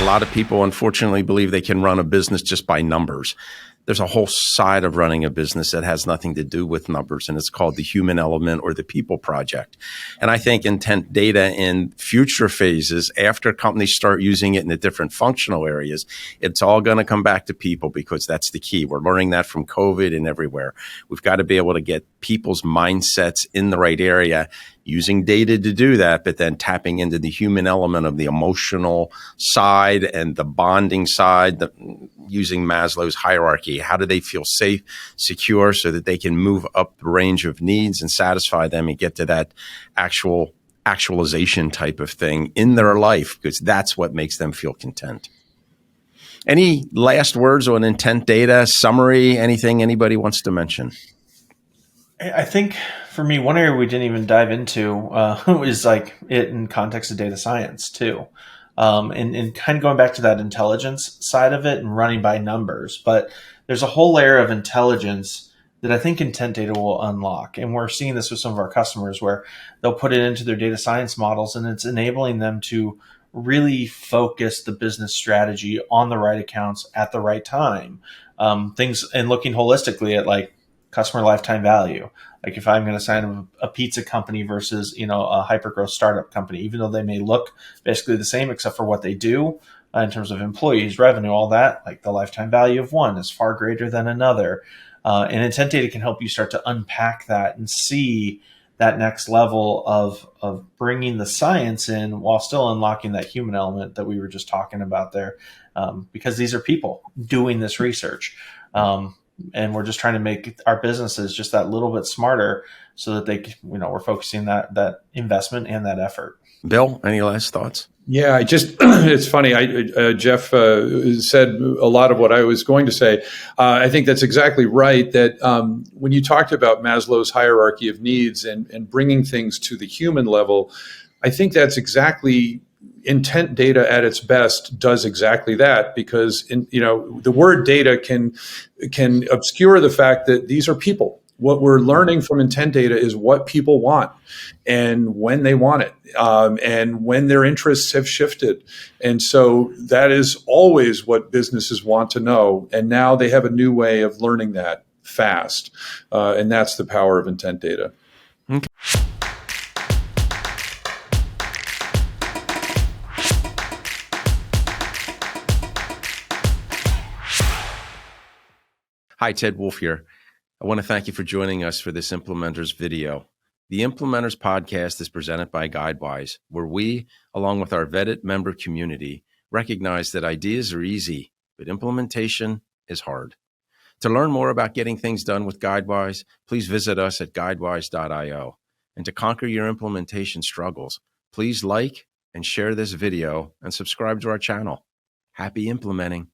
lot of people, unfortunately, believe they can run a business just by numbers. There's a whole side of running a business that has nothing to do with numbers, and it's called the human element or the people project. And I think intent data in future phases, after companies start using it in the different functional areas, it's all going to come back to people, because that's the key. We're learning that from COVID and everywhere. We've got to be able to get people's mindsets in the right area, using data to do that, but then tapping into the human element of the emotional side and the bonding side, using Maslow's hierarchy. How do they feel safe, secure, so that they can move up the range of needs and satisfy them and get to that actualization type of thing in their life, because that's what makes them feel content. Any last words on intent data, summary, anything anybody wants to mention? I think for me, one area we didn't even dive into is like it in context of data science too. And kind of going back to that intelligence side of it and running by numbers. But there's a whole layer of intelligence that I think intent data will unlock. And we're seeing this with some of our customers where they'll put it into their data science models, and it's enabling them to really focus the business strategy on the right accounts at the right time. Things and looking holistically at like customer lifetime value. Like if I'm going to sign a pizza company versus, a hypergrowth startup company, even though they may look basically the same except for what they do in terms of employees, revenue, all that, like the lifetime value of one is far greater than another. And intent data can help you start to unpack that and see that next level of bringing the science in while still unlocking that human element that we were just talking about there. Because these are people doing this research. And we're just trying to make our businesses just that little bit smarter so that they, we're focusing that investment and that effort. Bill, any last thoughts? Yeah, it's funny. Jeff said a lot of what I was going to say. I think that's exactly right, that when you talked about Maslow's hierarchy of needs and bringing things to the human level, I think that's exactly intent data at its best does exactly that, because the word data can obscure the fact that these are people. What we're learning from intent data is what people want and when they want it, and when their interests have shifted. And so that is always what businesses want to know. And now they have a new way of learning that fast. And that's the power of intent data. Okay. Hi, Ted Wolf here. I want to thank you for joining us for this Implementors video. The Implementors podcast is presented by Guidewise, where we, along with our vetted member community, recognize that ideas are easy, but implementation is hard. To learn more about getting things done with Guidewise, please visit us at guidewise.io. And to conquer your implementation struggles, please like and share this video and subscribe to our channel. Happy implementing.